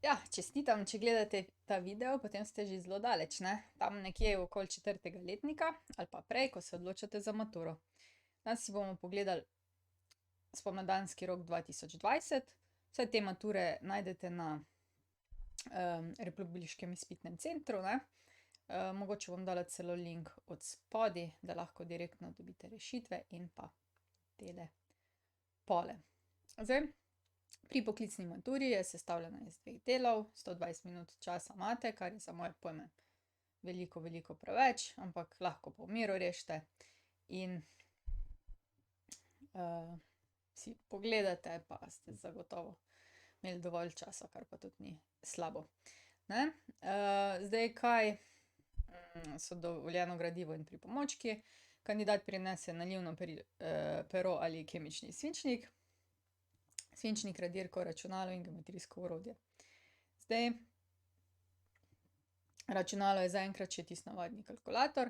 Ja, čestitam, če gledate ta video, potem ste že zelo daleč, ne? Tam nekje okoli 4. letnika ali pa prej, ko se odločate za maturo. Danes si bomo pogledali spomladanski rok 2020. Vse te mature najdete na Republiškem izpitnem centru, ne? Mogoče bom dala celo link od spodaj, da lahko direktno dobite rešitve in pa tele pole. Zdaj, pri poklicni maturi je sestavljena iz 2 delov, 120 minut časa imate, kar je za moje pojme veliko preveč, ampak lahko po miru rešite in si pogledate, pa ste zagotovo imeli dovolj časa, kar pa tudi ni slabo. Ne? Zdaj, kaj so dovoljeno gradivo in pripomočki? Kandidat prinese nalivno pero ali kemični svinčnik, svinčnik, radirko, računalo in geometrijsko orodje. Zdaj, računalo je zaenkrat še tisti navadni kalkulator,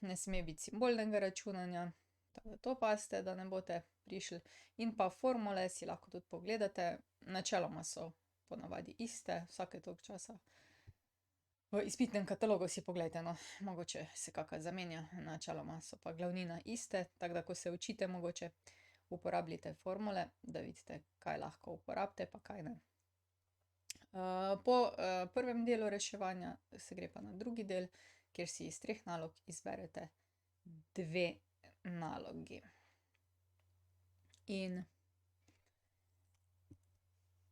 ne sme biti simbolnega računanja, tako da to pazite, da ne boste prišli. In pa formule si lahko tudi pogledate, načeloma so ponavadi iste, vsake toliko časa. V izpitnem katalogu si pogledajte, no, mogoče se kakšna zamenja, načeloma so pa glavnina iste, tako da ko se učite, mogoče uporabljate formule, da vidite, kaj lahko uporabite, pa kaj ne. Po prvem delu reševanja se gre pa na drugi del, kjer si iz 3 nalog izberete 2 nalogi. In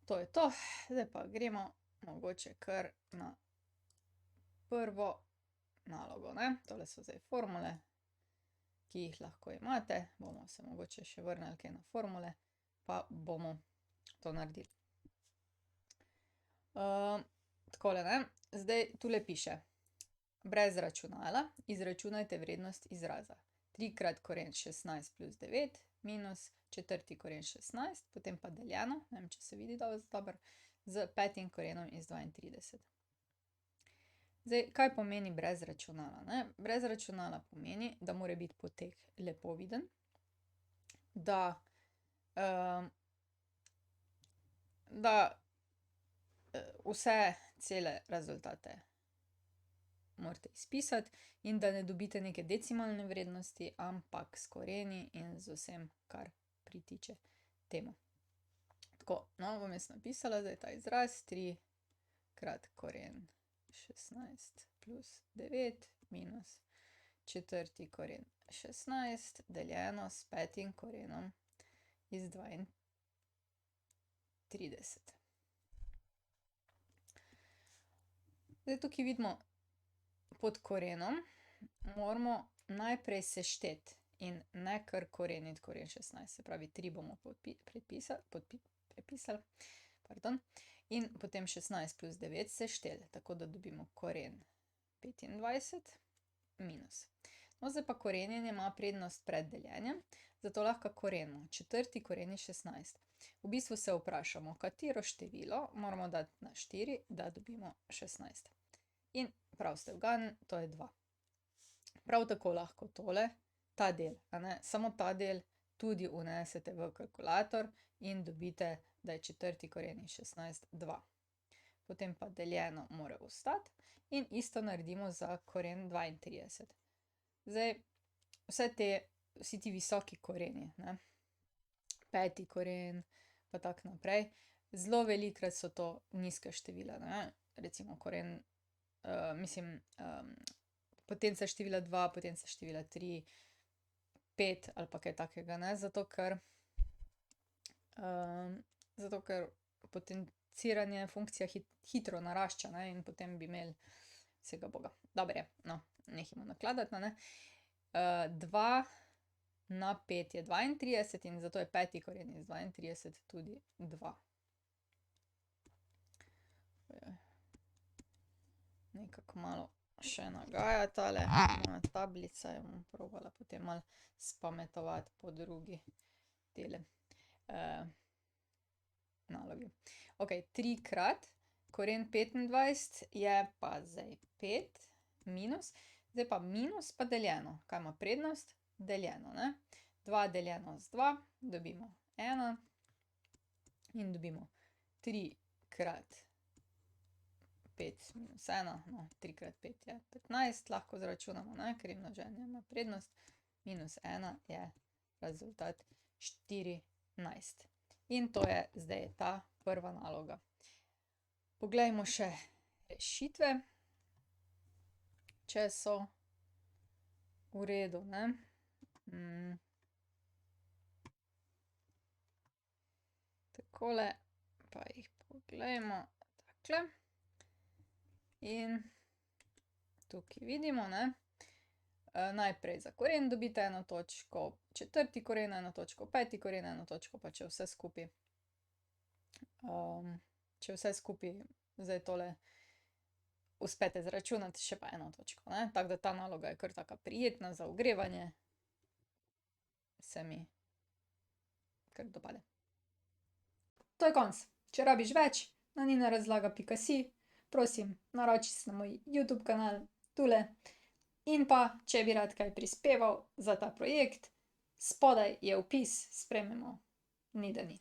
to je to. Zdaj pa gremo mogoče kar na prvo nalogo, ne. Tole so zdaj formule, ki jih lahko imate. Bomo se mogoče še vrnili kaj na formule, pa bomo to naredili. Takole, ne. Zdaj tule piše: brez računala izračunajte vrednost izraza 3 krat koren 16 plus 9 minus četrti koren 16, potem pa deljeno, ne vem, če se vidi dobro, z 5. korenom iz 32. Zdaj, kaj pomeni brez računala, ne? Brez računala pomeni, da mora biti potek lepo viden, da vse cele rezultate morate izpisati in da ne dobite neke decimalne vrednosti, ampak s koreni in z vsem, kar pritiče temu. Tako, no, bom jaz napisala zdaj ta izraz: 3 krat koren 16 plus 9 minus četrti koren 16 deljeno s 5. korenom iz 32. Zdaj tukaj vidimo, pod korenom moramo najprej sešteti in ne kar koreniti koren 16, se pravi 3 bomo prepisali, pardon, in potem 16 plus 9 sešteli, tako da dobimo koren 25 minus. No, zdaj pa korenjenje ima prednost pred deljenjem, zato lahko korenimo četrti koren iz 16. V bistvu se vprašamo, katero število moramo dati na 4, da dobimo 16. In prav ste uganili, to je 2. Prav tako lahko tole, ta del, a ne, samo ta del tudi vnesete v kalkulator in dobite, da je četrti koren iz 16 2. Potem pa deljeno mora ostati in isto naredimo za koren 32. Zdaj, vsi ti visoki koreni, ne, 5. koren pa tako naprej, zelo velikokrat so to nizka števila, ne, recimo koren, potenca števila 2, potenca števila 3, 5 ali pa kaj takega, ne, zato ker potenciranje funkcija hitro narašča, ne, in potem bi imeli vsega boga. Dobro je, no, nehajmo nakladati, ne. 2 na 5 je 32 in zato je 5. koren iz 32 tudi 2. Nekako malo še nagaja tale moja tablica, jo bom probala potem malo spametovati po drugi tele nalogi. Okej, 3 krat koren 25 je pa zdaj 5 minus, zdaj pa minus pa deljeno. Kaj ima prednost? Deljeno, ne. 2 deljeno z 2 dobimo 1 in dobimo 3 krat 5 minus 1, no, 3 krat 5 je 15, lahko zračunamo, ne, ker je množenje ima prednost. Minus 1 je rezultat 14. In to je zdaj ta prva naloga. Poglejmo še rešitve, če so v redu, ne. Takole, pa jih poglejmo, takle. In tukaj vidimo, ne, najprej za koren dobite eno točko, četrti koren eno točko, peti koren eno točko, pa če vse skupaj, zdaj tole uspete zračunati, še pa eno točko, ne, tako da ta naloga je kar taka prijetna za ogrevanje, se mi kar dopade. To je konec. Če rabiš več, na ninarazlaga.si, prosim, naroči se na moj YouTube kanal, tule. In pa, če bi rad kaj prispeval za ta projekt, spodaj je vpis, sprejmemo, ni da ni.